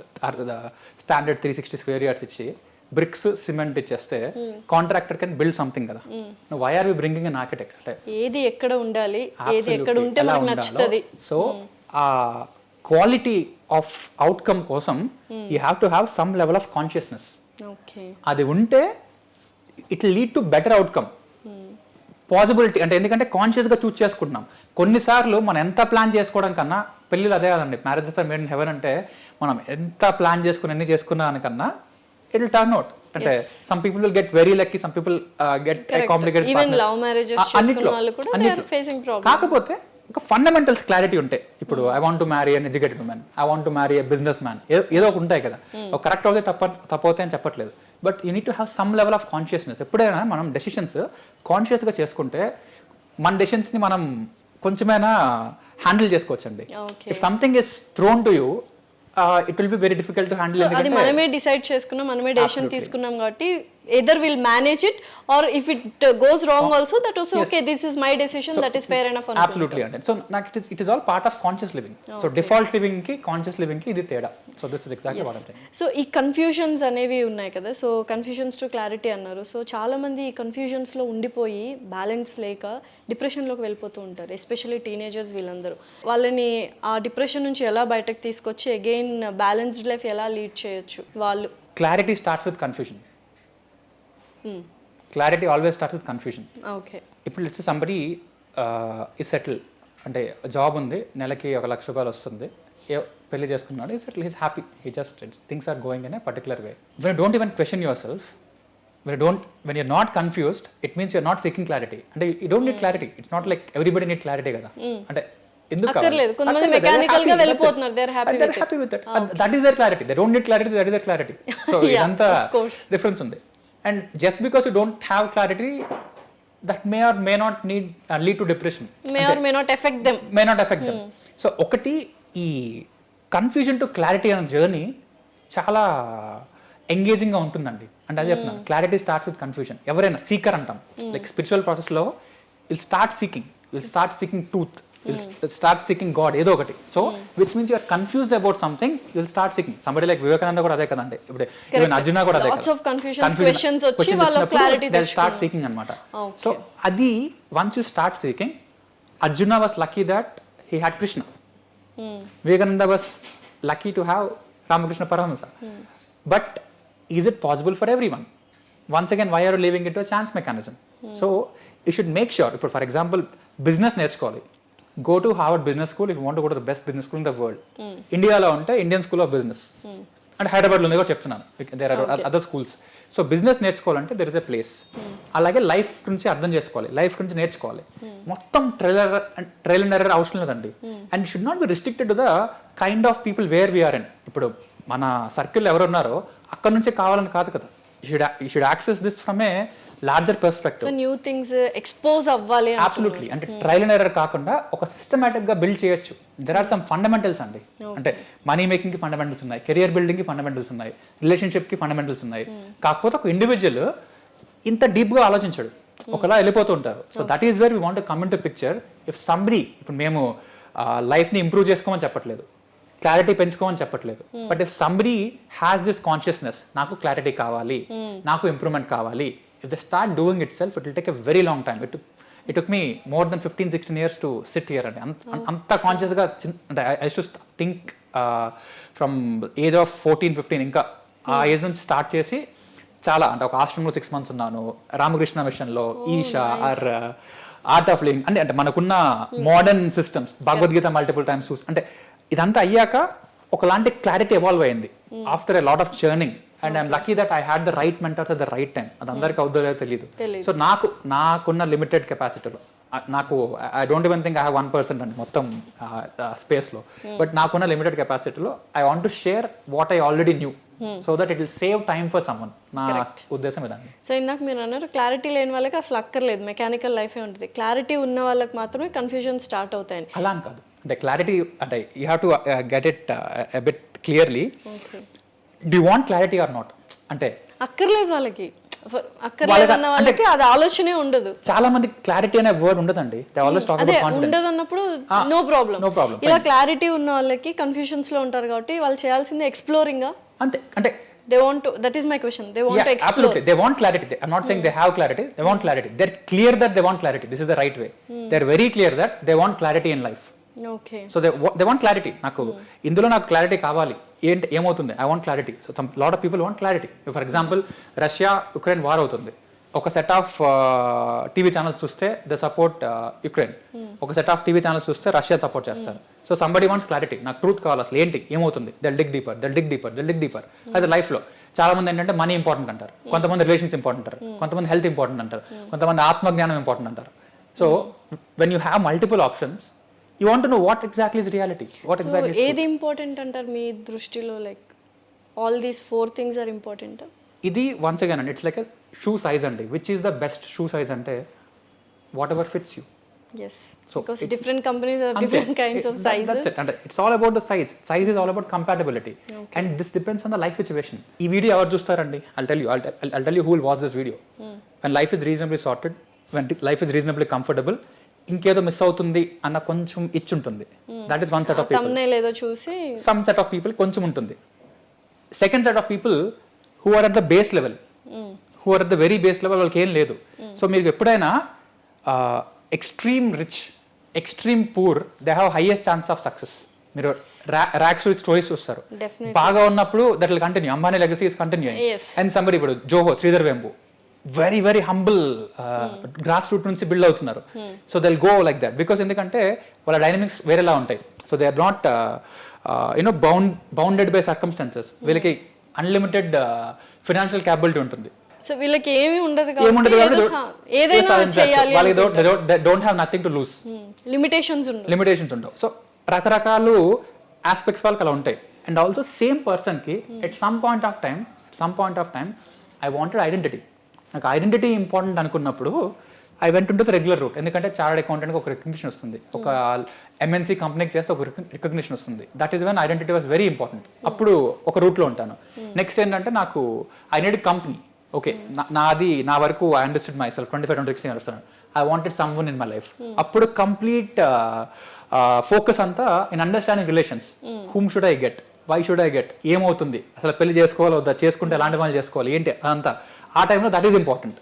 standard 360 square yards ఇచ్చి బ్రిక్స్ సిమెంట్ ఇచ్చేస్తే కాంట్రాక్టర్ కెన్ బిల్డ్ సంథింగ్ కదా. Why are we bringing an architect? అంటే
ఏది ఎక్కడ ఉండాలి, ఏది ఎక్కడ ఉంటే మనకు నచ్చుతుంది.
సో ఆ క్వాలిటీ ఆఫ్ అవుట్కమ్ కోసం you have to have some level of consciousness. అది ఉంటే it lead to better outcome. Possibility అంటే, ఎందుకంటే కాన్షియస్ గా చూస్ చేసుకుంటున్నాం. కొన్నిసార్లు మనం ఎంత ప్లాన్ చేసుకోవడం కన్నా, పెళ్ళిళ్ళు అదే కదండి, marriages are made in heaven అంటే మనం ఎంత ప్లాన్ చేసుకుని ఎన్ని చేసుకున్నా దానికన్నా ఇట్ విల్ టర్న్ అవుట్. అంటే some people will get very lucky, some people get complicated.
Even love marriages చేసుకున్న వాళ్ళు కూడా దే ఆర్ ఫేసింగ్ ప్రాబ్లమ్.
కాకపోతే ఒక ఫండమెంటల్స్ క్లారిటీ ఉంటాయి. ఇప్పుడు I want to marry an educated women, I want to marry a business man, ఏదో ఒక ఉంటాయి కదా. ఒక కరెక్ట్ అవుతే తప్పవుతాయి అని చెప్పట్లేదు, but you need to have some level of consciousness. ఎప్పుడైనా మనం డెసిషన్స్ కాన్షియస్గా చేసుకుంటే మన డెసిషన్స్ని మనం కొంచెమైనా హ్యాండిల్ చేసుకోవచ్చండి. If something is thrown to you, it will be very difficult to handle.
అది మనమే డిసైడ్ చేసుకున్నాం, మనమే డెసిషన్ తీసుకున్నాం కాబట్టి either we'll manage it, or if it goes wrong also, that also okay, this is my decision, that is fair enough.
Absolutely. So it is all part of conscious living. So default living ki conscious living ki idi teda. So this is exactly what I'm saying.
So ee confusions అనేవి ఉన్నాయి కదా, సో కన్ఫ్యూజన్స్ టు క్లారిటీ అన్నారు. సో చాలా మంది ఈ కన్ఫ్యూజన్స్ లో ఉండిపోయి బ్యాలెన్స్ లేక డిప్రెషన్ లోకి వెళ్ళిపోతూ ఉంటారు, ఎస్పెషల్లీ టీనేజర్స్. వీళ్ళందరూ వాళ్ళని ఆ డిప్రెషన్ నుంచి ఎలా బయటకు తీసుకొచ్చి అగైన్ బ్యాలెన్స్డ్ లైఫ్ ఎలా లీడ్ చేయొచ్చు వాళ్ళు?
Clarity starts with confusion. Clarity always starts with confusion.
Okay.
ఇప్పుడు let's say somebody is settle, అంటే జాబ్ ఉంది, నెలకి 1 లక్ష రూపాయలు వస్తుంది, పెళ్లి చేసుకున్నాడు, ఈ settle, he's happy, he just things are going in a particular way. When you don't even question your self, when you're not confused, it means you're not seeking clarity. అంటే you don't need clarity. It's not like everybody need clarity కదా. అంటే
కొంతమంది మెకానికల్ గా వెళ్ళిపోతున్నారు, they are happy with
that. That is their clarity. They don't need clarity, that is their clarity. So ఇదంతా డిఫరెన్స్ ఉంది. And just because you don't have clarity, that may or may not lead to depression.
May or may not affect them.
So ఒకటి ఈ కన్ఫ్యూజన్ టు క్లారిటీ అనే జర్నీ చాలా ఎంగేజింగ్ గా ఉంటుందండి. అంటే అది చెప్తున్నాను, క్లారిటీ స్టార్ట్స్ విత్ కన్ఫ్యూజన్. ఎవరైనా సీకర్ అంటాం, లైక్ స్పిరిచువల్ ప్రాసెస్ లో will start seeking truth, you'll start seeking God, ఏదో ఒకటి. So which means you are confused about something, you'll start seeking. somebody like Vivekananda కూడా అదే కదండి, ఇప్పుడు ఈవెన్ అర్జున కూడా అదే కదా.
lots of questions వచ్చి వాళ్ళ క్లారిటీ
they'll start seeking అన్నమాట. సో అది once you start seeking, Arjuna was lucky that he had Krishna. Vivekananda was lucky to have Ramakrishna Paramahansa. But is it possible for everyone? Once again, why are you leaving it to a chance mechanism? So you should make sure, ఇప్పుడు for example business నేర్చుకోవాలి, go to Harvard Business School if you want to go to the best business school in the world. ఇండియాలో ఉంటే ఇండియన్ స్కూల్ ఆఫ్ బిజినెస్, అంటే హైదరాబాద్లో ఉంది కూడా చెప్తున్నాను, there are other schools. So business నేర్చుకోవాలంటే దెర్ ఇస్ ఎ ప్లేస్. అలాగే లైఫ్ గురించి అర్థం చేసుకోవాలి, లైఫ్ గురించి నేర్చుకోవాలి. మొత్తం ట్రైల్ అండ్ ఎర్రర్ అవసరం లేదండి. And should not be restricted to the kind of people where we're in. ఇప్పుడు మన సర్కిల్ ఎవరు ఉన్నారో అక్కడ నుంచే కావాలని కాదు కదా. You should access this from A larger perspective.
So new things expose అవ్వాలి.
అబ్సల్యూట్లీ. అంటే ట్రయల్ అండ్ ఎర్రర్ కాకుండా ఒక సిస్టమేటిక్ గా బిల్డ్ చేయొచ్చు. దెర్ ఆర్ సమ్ ఫండమెంటల్స్ అండి. అంటే మనీ మేకింగ్ కి ఫండమెంటల్స్ ఉన్నాయి, కెరియర్ బిల్డింగ్ కి ఫండమెంటల్స్ ఉన్నాయి, రిలేషన్షిప్ కి ఫండమెంటల్స్ ఉన్నాయి. కాకపోతే ఒక ఇండివిజువల్ ఇంత డీప్ గా ఆలోచించాడు, ఒకలా వెళ్ళిపోతూ ఉంటారు. So that is where we want come in to picture. If somebody, ఇప్పుడు మేము లైఫ్ ని ఇంప్రూవ్ చేసుకోమని చెప్పట్లేదు, క్లారిటీ పెంచుకోమని చెప్పట్లేదు. But if somebody has this consciousness, నాకు క్లారిటీ కావాలి, నాకు ఇంప్రూవ్మెంట్ కావాలి, if they start doing itself, it will take a very long time. It took me more than 15-16 years to sit here and anta conscious ga I should think from age of 14-15 ఇంకా ఆ ఏజ్ నుంచి స్టార్ట్ చేసి చాలా అంటే ఒక ఆశ్రమంలో 6 months ఉన్నాను, రామకృష్ణ మిషన్లో, Isha are art of living, అంటే మనకున్న modern systems, Bhagavad Gita multiple times అంటే ఇదంతా అయ్యాక ఒకలాంటి క్లారిటీ ఎవాల్వ్ అయింది after a lot of churning. And I'm lucky that I had the right mentors at the right time. అది అందరికీ అవుతుందో లేదో తెలియదు. సో నాకున్న లిమిటెడ్ కెపాసిటీలో, నాకు I don't even think I have 1% అండి మొత్తం స్పేస్లో. బట్ నాకున్న లిమిటెడ్ కెపాసిటీలో I want to share what I already knew, so that it will save time for someone. నా ఉద్దేశం ఇదండి.
సో ఇందాక మీరు అన్నారు క్లారిటీ లేని వాళ్ళకి అసలు అక్కర్లేదు, మెకానికల్ లైఫే ఉంటుంది. క్లారిటీ ఉన్న వాళ్ళకి మాత్రమే కన్ఫ్యూజన్ స్టార్ట్ అవుతాయని.
అలా అని కాదు. అంటే క్లారిటీ అంటే you have to get it a bit clearly. Do you want clarity or not? అంటే
అక్కర్లేదు వాళ్ళకి, అక్కర్లేదు అన్న వాళ్ళకి అది ఆలోచనే ఉండదు.
చాలా మంది క్లారిటీ అనే వర్డ్ ఉండదండి.
ఉండదు అన్నప్పుడు నో ప్రాబ్లం. ఇలా క్లారిటీ ఉన్న వాళ్ళకి కన్ఫ్యూషన్స్ లో ఉంటారు కాబట్టి వాళ్ళు చేయాల్సింది ఎక్స్ప్లోరింగ్.
అంతే. అంటే
they want to, that is my question, they want to explore.
Absolutely, they want clarity. I'm not saying they have clarity, they want clarity. They're clear that they want clarity. This is the right way. They're very clear that they want clarity in life.
Okay.
So they want clarity. నాకు ఇందులో నాకు క్లారిటీ కావాలి, ఏంటి ఏమవుతుంది, I want clarity. So lot of people want clarity. For example Russia Ukraine war అవుతుంది, ఒక సెట్ ఆఫ్ టీవీ ఛానల్స్ చూస్తే ద సపోర్ట్ యుక్రెయిన్, ఒక సెట్ ఆఫ్ టీవీ ఛానల్స్ చూస్తే రష్యా సపోర్ట్ చేస్తారు. సో సంబడి వాంట్స్ క్లారిటీ, నాకు ట్రూత్ కావాలి, అసలు ఏంటి ఏమవుతుంది, దెల్ డిగ్ డీపర్. అది లైఫ్లో చాలా మంది ఏంటంటే మనీ ఇంపార్టెంట్ అంటారు, కొంతమంది రిలేషన్స్ ఇంపార్టెంట్ అంటారు, కొంతమంది హెల్త్ ఇంపార్టెంట్ అంటారు, కొంతమంది ఆత్మజ్ఞానం ఇంపార్టెంట్ అంటారు. So when you have multiple options, you want to know what exactly is reality, what exactly is
ఏది ఇంపార్టెంట్ అంటారు మీ దృష్టిలో? Like all these 4 things are important.
ఇది వన్స్ అగైన్ అండి, ఇట్స్ లైక్ షూ సైజ్ అండి. Which is the best shoe size అంటే whatever fits you.
Yes, so because different companies have different kinds of sizes.
That's it. And it's all about the size. Size is all about compatibility. Okay. And this depends on the life situation. Ee video evaru chustarandi? I'll tell you who will watch this video. When life is reasonably sorted, when life is reasonably comfortable, ఇంకేదో మిస్ అవుతుంది అన్న కొంచెం ఇచ్చి ఉంటుంది. That is one set of people.
ఏదో చూసి
సమ్ సెట్ ఆఫ్ పీపుల్ కొంచెం ఉంటుంది. Second set of people who are at the base level, who are at the very base level, వాళ్ళకి ఏం లేదు. సో మీరు ఎప్పుడైనా extreme rich, extreme poor, they have highest chance of success. మీరు ర్యాక్స్ విత్ స్టోరీస్ చూస్తారు. బాగా ఉన్నప్పుడు that will continue, Ambani legacy is continue. And somebody ఇప్పుడు Zoho, Sridhar Vembu, very very humble grass root నుంచి బిల్డ్ అవుతున్నారు. So they will go like that because ఎందుకంటే వాళ్ళ డైనమిక్స్ వేరేలా ఉంటాయి. So they are not you know bounded by circumstances. వీళ్ళకి అన్లిమిటెడ్ ఫైనాన్షియల్ క్యాపబిలిటీ ఉంటుంది.
సో వీళ్ళకి ఏమీ ఉండదు, ఏదైనా చేయాలి,
they don't have nothing to lose. Limitations ఉండవు. సో రకరకాలు ఆస్పెక్ట్స్ వాళ్ళకి అలా ఉంటాయి. అండ్ ఆల్సో సేమ్ పర్సన్ కి at some point of time I wanted identity. నాకు ఐడెంటిటీ ఇంపార్టెంట్ అనుకున్నప్పుడు I went into the regular route. ఎందుకంటే చార్టర్డ్ అకౌంటెంట్కి ఒక రికగ్నిషన్ వస్తుంది, ఒక ఎంఎన్సీ కంపెనీకి చేస్తే ఒక రికగ్నిషన్ వస్తుంది. That is when identity was very important. అప్పుడు ఒక రూట్లో ఉంటాను. నెక్స్ట్ ఏంటంటే నాకు ఐ నీడ్ కంపెనీ. ఓకే, నా వరకు I understood myself 25-26 years I wanted someone in my life. అప్పుడు కంప్లీట్ ఫోకస్ అంతా in understanding relations. Whom should I get, why should I get, ఏమవుతుంది, అసలు పెళ్లి చేసుకోవాలి వద్దా, చేసుకుంటే ఎలాంటి వాళ్ళు చేసుకోవాలి, ఏంటి అదంతా ఆ టైంలో దట్ ఈస్ ఇంపార్టెంట్.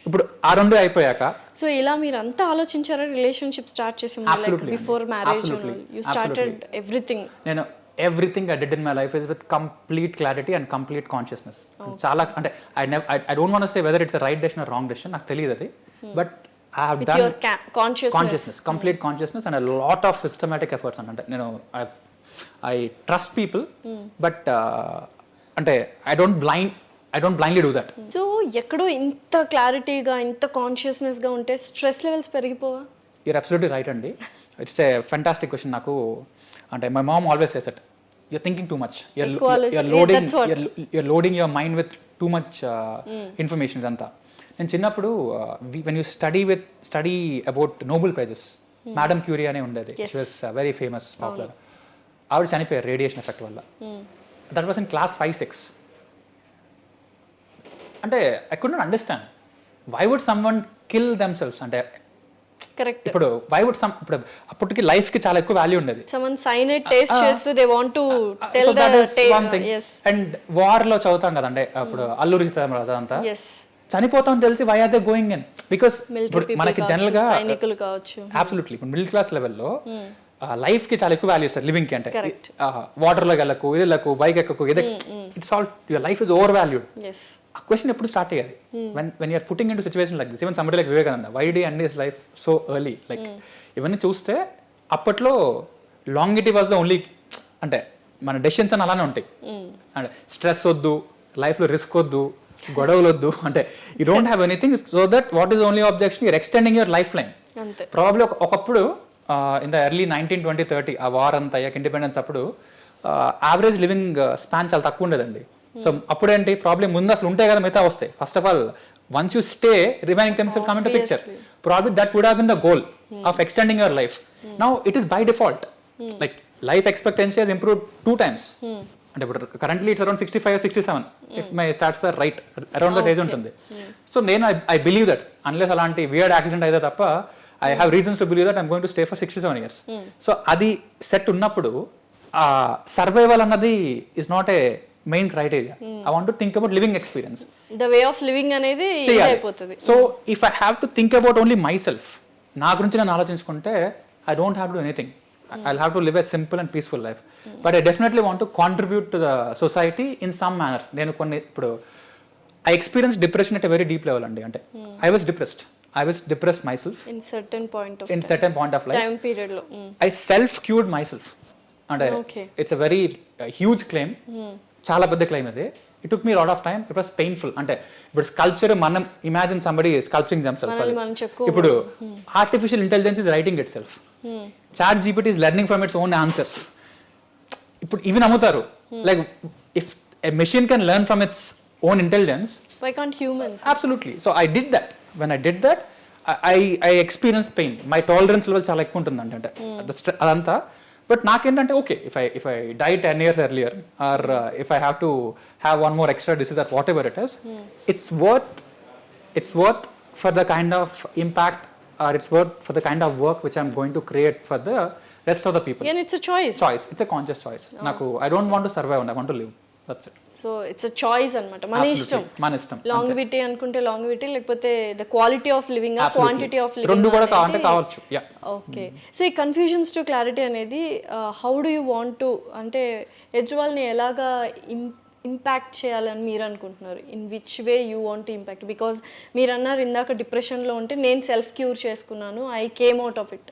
ఇప్పుడు ఆ రెండు అయిపోయాక,
సో ఇలా మీరు అంతా ఆలోచించారా రిలేషన్షిప్ స్టార్ట్ చేసి before marriage you started everything?
నేను everything I did in my life is with complete clarity and complete consciousness. చాలా అంటే I don't want to say whether it's the right decision or wrong decision, నాకు తెలియదు అది. But I have done your consciousness, complete consciousness and a lot of systematic efforts. అంటే నేను I trust people, but అంటే I don't blindly do that.
So ఎక్కడో ఇంత క్లారిటీగా ఇంత కాన్షియస్నెస్గా ఉంటే స్ట్రెస్ లెవెల్స్ పెరిగిపోవా?
యూర్ అబ్సల్యూట్లీ రైట్ అండి. It's a fantastic question. నాకు అంటే my mom always says it, you're thinking too much, you're loading your mind with too much information. ఇదంతా నేను చిన్నప్పుడు when you study about Nobel prizes, madam Curie అనే ఉండేది, she was very famous, popular. ఆవిడ చనిపోయారు రేడియేషన్ ఎఫెక్ట్ వల్ల. That was in class 5-6. అంటే I could not understand why would someone kill themselves. అంటే
కరెక్ట్.
ఇప్పుడు వై వుడ్ ఇప్పుడు అప్పటికి లైఫ్ కి చాలా ఎక్కువ వాల్యూ ఉండేది.
someone cyanide taste చేస్తూ they want to tell the
one thing. And war లో చదువుతాం కదండి, అప్పుడు అల్లూరి సీతారామరాజు అంతా చనిపోతాం తెలిసి why are they going in, because మనకి జనరల్ గా
సైనికులు కావచ్చు,
అబ్సల్యూట్లీ ఇప్పుడు మిడిల్ క్లాస్ లెవెల్లో లైఫ్ కి చాలా ఎక్కువ వాల్యూ ఇస్తారు లివింగ్ కి. అంటే వాటర్ లోకి వెళ్ళకు, ఇది వెళ్ళకు, బైక్ ఎక్కకు, ఇది it's all your life is over valued. ఆ క్వశ్చన్ ఎప్పుడు స్టార్ట్ అయ్యేది when you are putting into situation like this, even somebody like Vivekananda, why did he end his life so early? Like ఇవన్నీ చూస్తే అప్పట్లో లాంగిటీ వాజ్ ద ఓన్లీ, అంటే మన డెసిషన్స్ అని అలానే ఉంటాయి. అంటే స్ట్రెస్ వద్దు, లైఫ్లో రిస్క్ వద్దు, గొడవలు వద్దు, అంటే you don't have anything, so that what is only objection, you're extending your life line. Probably ఒకప్పుడు ఇన్ ద ఎర్లీ 1920-30 ఆ వార్ అంతా అయ్యాక, ఇండిపెండెన్స్ అప్పుడు యావరేజ్ లివింగ్ స్పాన్ చాలా తక్కువ ఉండేదండి. సో అప్పుడేంటి ప్రాబ్లం ముందు అసలు ఉంటాయి కదా, మిగతా వస్తాయి. First of all once you stay, remaining things will come in to picture. Probably that would have been the goal of extending your life. Now it is by default, like life expectancy has improved 2 times. అంటే ఇప్పుడు currently it's around 65-67 if my starts are right, around that age ఉంటుంది. సో నేను ఐ బిలీవ్ దట్ అన్లెస్ అలాంటి వియర్డ్ యాక్సిడెంట్ అయితే తప్ప I have reasons to believe that I'm going to stay for 67 years. So అది సెట్ ఉన్నప్పుడు సర్వైవల్ అన్నది is not a main criteria. I want to think about living experience,
the way of living అనేది అయిపోతుంది.
So if I have to think about only my self, నా గురించి నేను ఆలోచించుకుంటే I don't have to do anything. I'll have to live a simple and peaceful life. But I definitely want to contribute to the society in some manner. నేను కొన్ని ఇప్పుడు I experienced depression at a very deep level అండి. అంటే I was depressed myself
in certain point of life, time period లో
I self cured myself. అంటే it's a very huge claim, చాలా పెద్ద క్లెయిమ్ అది. It took me a lot of time. It was painful. అంటే ఇప్పుడు స్కల్ప్చర్, మనం ఇమాజిన్ సంబడి స్కల్ప్చింగ్ themselves. ఇప్పుడు artificial intelligence is writing itself. ChatGPT is learning from its own answers. ఇప్పుడు ఇవి నమ్ముతారు, like if a machine can learn from its own intelligence,
why can't humans?
Absolutely. So I did that. When I did that, I experienced pain. My tolerance level చాలా ఎక్కువ ఉంటుంది అంటే అదంతా. బట్ నాకేంటంటే okay, if I die 10 years earlier, or if I have to have one more extra disease or whatever it is, it's worth for the kind of impact, or it's worth for the kind of work which I'm going to create for the rest of the people.
And it's a choice.
It's a conscious choice. Naku I don't want to survive, I want to live. That's it.
So it's a choice అన్నమాట, మన ఇష్టం. లాంగివిటీ అనుకుంటే లాంగివిటీ, లేకపోతే the quality of living, quantity of living,
రెండు కూడా కావాలంటే కావచ్చు.
ఓకే. సో ఈ కన్ఫ్యూజన్స్ టు క్లారిటీ అనేది how do you want to, అంటే ఎదుటి వాళ్ళని ఎలాగా ఇంపాక్ట్ చేయాలని మీరు అనుకుంటున్నారు? In which way you want to impact? Because మీరు అన్నారు ఇందాక డిప్రెషన్లో ఉంటే నేను సెల్ఫ్ క్యూర్ చేసుకున్నాను, I came out of it.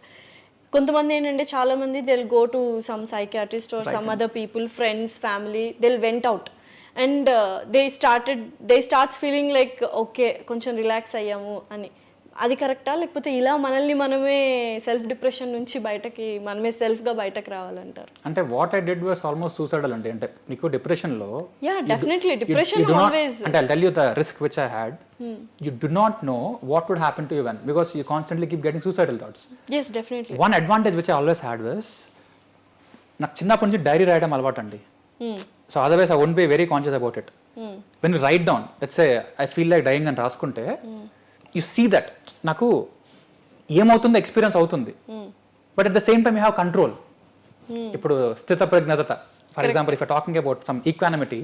కొంతమంది ఏంటంటే చాలామంది they will go to some psychiatrist or some other people, friends, family, they will went out and they starts feeling like okay కొంచెం రిలాక్స్ అయ్యాము అని. అది కరెక్టా, లేకపోతే ఇలా మనల్ని మనమే సెల్ఫ్ డిప్రెషన్ నుంచి బయటకి మనమే సెల్ఫ్గా బయటకు రావాలంటారు?
అంటే what I did was almost suicidal అండి. అంటే మీకు డిప్రెషన్లో
డెఫినెట్లీ డిప్రెషన్ ఆల్వేస్,
అంటే I'll tell you the risk which I had. You do not know what would happen to you when, because you constantly keep getting suicidal thoughts.
Yes, definitely.
One advantage which I always had was, నాకు చిన్నప్పటి నుంచి డైరీ రాయడం అలవాటు అండి. So otherwise I won't be very conscious about it. When you write down, let's say I feel like dying అని రాసుకుంటే, you see that నాకు ఏమవుతుందో ఎక్స్పీరియన్స్ అవుతుంది, but at the same time you have control. ఇప్పుడు స్థిత ప్రజ్ఞత, for example if I talking about some equanimity,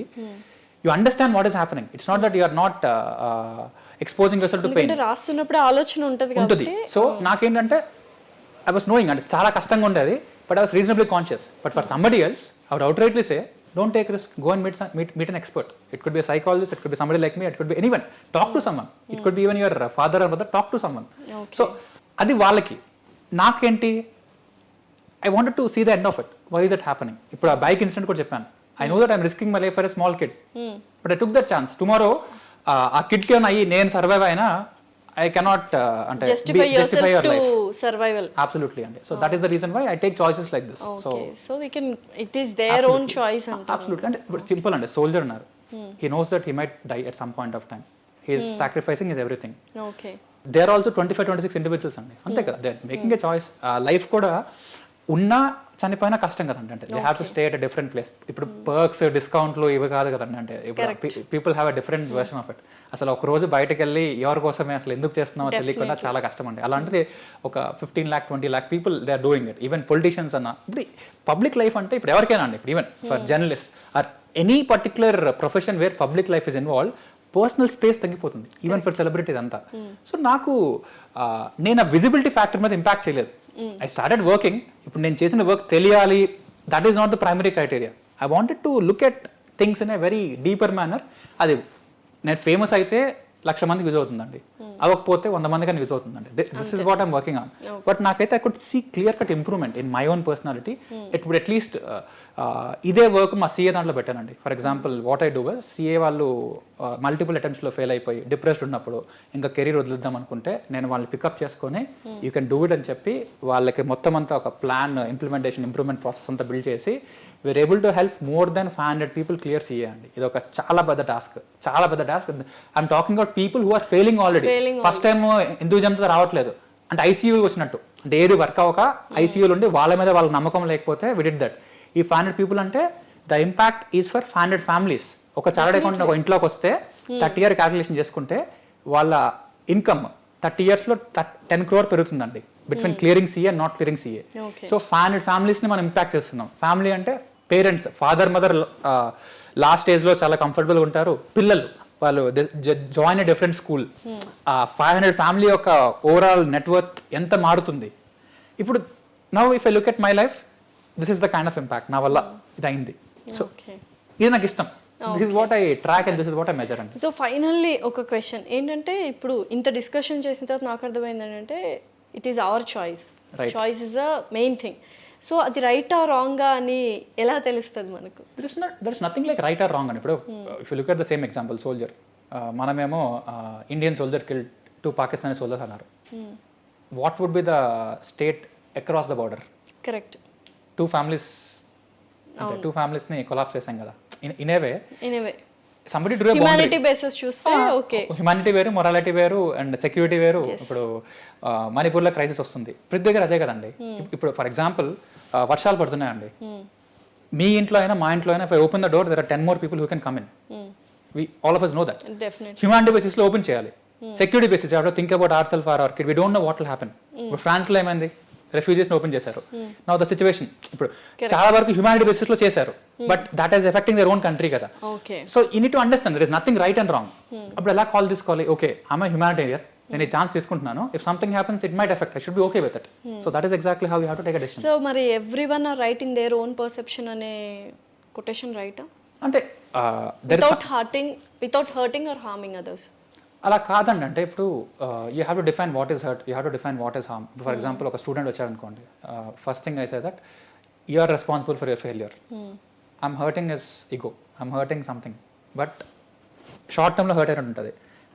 you understand what is happening. It's not that you are not exposing yourself to pain.
రాస్తున్నప్పుడు ఆలోచన ఉంటుంది కాబట్టి.
సో నాకేంటంటే I was knowing, అంటే చాలా కష్టంగా ఉండేది, but I was reasonably conscious. But for somebody else, I would outrightly say, don't take risk, go and meet an expert. It could be a psychologist, it could be somebody like me, it could be anyone. Talk to someone. It could be even your father or mother. Talk to someone. So అది వాళ్ళకి. నాకేంటి, I wanted to see the end of it. Why is it happening? ఇప్పుడు ఆ బైక్ ఇన్సిడెంట్ కూడా చెప్పాను. I know that I'm risking my life for a small kid. But I took that chance. Tomorrow, ఆ కిడ్కి ఏమైనా అయ్యి నేను సర్వైవ్ అయినా I cannot అంటే
justify yourself
your
to
life.
survival.
Absolutely అండి. So that is the reason why I take choices like this.
So we can, it is their own choice అంటారు.
Absolutely. అంటే ఇప్పుడు సింపుల్ అండి, సోల్జర్ ఉన్నారు, he knows that he might die at some point of time. He is sacrificing his everything.
Okay.
They are also 25-26 individuals అండి, అంతే కదా, they are making a choice. Life కూడా ఉన్నా చనిపోయినా కష్టం కదండి, అంటే they have to stay at a different place. ఇప్పుడు పర్క్స్ డిస్కౌంట్లు ఇవి కాదు కదండి, అంటే ఇప్పుడు people have a different version of it. అసలు ఒక రోజు బయటకు వెళ్ళి ఎవరి కోసమే అసలు ఎందుకు చేస్తున్నామో తెలియకుండా చాలా కష్టం అండి. అలాంటిది ఒక 15 lakh 20 lakh people they are doing it. Even politicians అన్న, ఇప్పుడు పబ్లిక్ లైఫ్ అంటే ఇప్పుడు ఎవరికైనా అండి, ఇప్పుడు even for journalist or any particular profession where public life is involve, personal space తగ్గిపోతుంది ఈవెన్ ఫర్ సెలబ్రిటీస్ అంతా. సో నాకు నేను ఆ విజిబిలిటీ ఫ్యాక్టర్ మీద ఇంపాక్ట్ చేయలేదు. I started working. ఇప్పుడు నేను చేసిన వర్క్ తెలియాలి, that is not the primary criteria. I wanted to look at things in a very deeper manner. అది నేను ఫేమస్ అయితే 1,00,000 మందికి యూజ్ అవుతుందండి, అవ్వకపోతే 100 మందికని యూజ్ అవుతుందండి. This is what I'm working on. But నాకైతే I could see clear cut improvement in my own personality. It would at least ఇదే వర్క్ మా సీఏ దాంట్లో పెట్టానండి. For example what I do was, CA వాళ్ళు మల్టిపుల్ అటెంప్ట్స్లో ఫెయిల్ అయిపోయి డిప్రెస్డ్ ఉన్నప్పుడు ఇంకా కెరీర్ వదిలిద్దాం అనుకుంటే నేను వాళ్ళని పికప్ చేసుకొని యూ కెన్ డూ ఇట్ అని చెప్పి వాళ్ళకి మొత్తం అంతా ఒక ప్లాన్, ఇంప్లిమెంటేషన్, ఇంప్రూవ్మెంట్ ప్రాసెస్ అంతా బిల్డ్ చేసి we're able to help more than 500 people clear CA అండి. ఇది ఒక చాలా పెద్ద టాస్క్, చాలా పెద్ద task. I'm talking about people who are failing already. First time ఎంతూజియాజంతో రావట్లేదు, అంటే ఐసీయూ వచ్చినట్టు, అంటే ఏది వర్క్ అవ్వక ఐసీయూలు ఉండి వాళ్ళ మీద వాళ్ళకి నమ్మకం లేకపోతే వి డిడ్ దట్. ఈ 500 పీపుల్ అంటే the impact is for 500 families. ఒక చార్టెడ్ అకౌంట్ ఒక ఇంట్లోకి వస్తే 30 year క్యాలిక్యులేషన్ చేసుకుంటే వాళ్ళ ఇన్కమ్ 30 years లో 10 crore పెరుగుతుందండి between clearing CA and not clearing CA. So 500 ఫ్యామిలీస్ని మనం ఇంపాక్ట్ చేస్తున్నాం. ఫ్యామిలీ అంటే పేరెంట్స్, ఫాదర్ మదర్ లాస్ట్ స్టేజ్లో చాలా కంఫర్టబుల్గా ఉంటారు, పిల్లలు వాళ్ళు join a different school. 500 family యొక్క ఓవరాల్ నెట్వర్త్ ఎంత మారుతుంది. ఇప్పుడు now if I look at my life, this is the kind of impact నా వల్ల ఇది అయింది. సో ఇది నాకు ఇష్టం. This is what I track and this is what I measure అండి.
సో ఫైనల్లీ ఒక క్వశ్చన్ ఏంటంటే, ఇప్పుడు ఇంత డిస్కషన్ చేసిన తర్వాత నాకు అర్థమైంది ఏంటంటే, it is our choice. Choice is a main thing. So అది రైట్ ఆ రాంగా అని ఎలా తెలుస్తుంది మనకు?
There is nothing like right or wrong అని. ఇప్పుడు if you look at the same example, soldier, మనమేమో Indian soldier kill 2 Pakistani soldiers అన్నారు. What would be the state across the border?
Correct.
2 ఫ్యామిలీస్ని కొలాప్స్ చేసాం కదా. In a way somebody drew a boundary.
Humanity basis చూస్తే ఓకే,
హ్యుమానిటీ వేరు, మొరాలిటీ వేరు అండ్ సెక్యూరిటీ వేరు. ఇప్పుడు మణిపూర్లో క్రైసిస్ వస్తుంది, ప్రతి దగ్గర అదే కదండి. ఇప్పుడు ఫర్ ఎగ్జాంపుల్ వర్షాలు పడుతున్నాయండి, మీ ఇంట్లో అయినా మా ఇంట్లో అయినా, if I open the door, there are 10 more people who can come in. We all of us know that.
Definitely.
Humanity బేసిస్లో ఓపెన్ చేయాలి. Security basis, you have to think about our self or our kid. We don't know what will happen. ఇప్పుడు ఫ్రాన్స్లో ఏమైంది, రెఫ్యూజీస్ని ఓపెన్ చేశారు. నౌ ద సిచ్యువేషన్, ఇప్పుడు చాలా వరకు హ్యుమానిటీ బేసిస్లో చేశారు, but that is affecting their own country కదా. So you need to understand there is nothing right and wrong. అప్పుడు ఎలా కాల్ తీసుకోవాలి? ఓకే, ఐఎమ్ ఎ హ్యుమానిటేరియన్, నేను ఈ ఛాన్స్ తీసుకుంటున్నాను. If something happens it might effect, I should be okay with it. So that is exactly how you have to take a decision.
So మరి everyone are right in their own perception అనే కొటేషన్ రైటా?
అంటే
without hurting or harming others?
అలా కాదండి. అంటే ఇప్పుడు you have to define what is hurt, you have to define what is harm. For example ఒక స్టూడెంట్ వచ్చారనుకోండి, first thing I say that you are responsible for your failure. I'm hurting his ego, I'm hurting something. But short టర్మ్లో హర్ట్ అయినట్టు ఉంటుంది.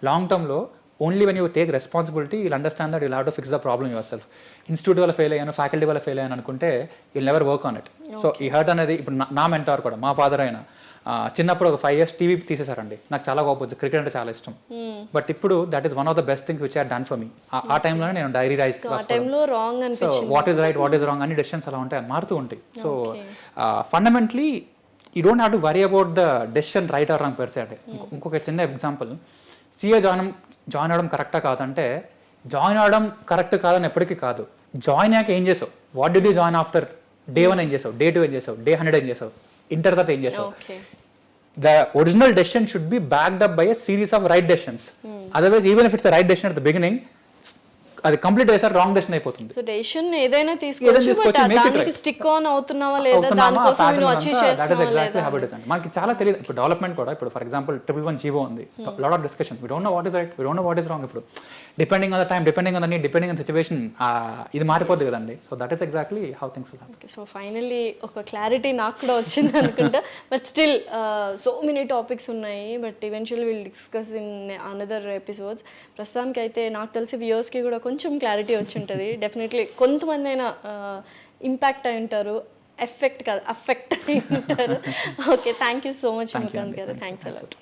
లాంగ్ టర్మ్లో only when you take responsibility you'll understand that you'll have to fix the problem yourself. Institute వల్ల ఫెయిల్ అయ్యాను, ఫ్యాకల్టీ వల్ల ఫెయిల్ అయ్యాను అనుకుంటే you'll never work on it. So ఈ హర్ట్ అనేది, ఇప్పుడు నా మెంటార్ కూడా, మా ఫాదర్ అయినా చిన్నప్పుడు ఒక 5 years టీవీ తీసేశారండి. నాకు చాలా గొప్ప, క్రికెట్ అంటే చాలా ఇష్టం. బట్ ఇప్పుడు that is one of the best things which I done for me. ఆ టైంలోనే నేను డైరీ రైస్, what is right, what is wrong అని డెసిషన్స్ అలా ఉంటాయి, మారుతూ ఉంటాయి. So fundamentally you don't have to worry about the decision right or wrong per se. అంటే ఇంకొక చిన్న ఎగ్జాంపుల్, సీఏ జాయిన్ అవ్వడం కరెక్టా కాదంటే, జాయిన్ అవ్వడం కరెక్ట్ కాదని ఎప్పటికీ కాదు. జాయిన్ అయ్యాక ఏం చేసావు, what did you join after day 1 ఏం చేసావు, day 2 ఏం చేసావు, day 100 ఏం చేసావు, ఇంటర్ తర్వాత ఏం చేసావు. The original decision should be backed up by a series of right decisions. Otherwise even if it's the right decision at the beginning, అది కంప్లీట్ అయ్యేసరికి రాంగ్ డెసిషన్ అయిపోతుంది.
సో డెసిషన్ ఏదైనా తీసుకోవచ్చు, బట్ దానికి స్టిక్ ఆన్ అవుతున్నావా లేదా, దానికోసం నువ్వు అచీవ్ చేస్తున్నావా లేదా.
మనకి చాలా తెలియదు. ఇప్పుడు డెవలప్మెంట్ కూడా, ఇప్పుడు ఫర్ ఎగ్జాంపుల్ 111 జీవో ఉంది, lot of discussion, we don't know what is right, we don't know what is wrong. ఇప్పుడు depending on the time, depending on the need, depending on situation, ఇది మారిపోద్ది కదండి. So that is exactly how things will happen.
So finally ఒక క్లారిటీ నాకు కూడా వచ్చింది అనుకుంటా. But still so many topics ఉన్నాయి, but eventually will discuss in another episodes. ప్రస్తుతానికి అయితే నాకు తెలిసి వ్యూవర్స్కి కూడా కొంచెం క్లారిటీ వచ్చి ఉంటుంది. డెఫినెట్లీ కొంతమంది అయినా ఇంపాక్ట్ అయి ఉంటారు, ఎఫెక్ట్ కాదు అఫెక్ట్ అయి ఉంటారు. Okay, thank you so much Himakanth గారు, థ్యాంక్స్ అలాట్.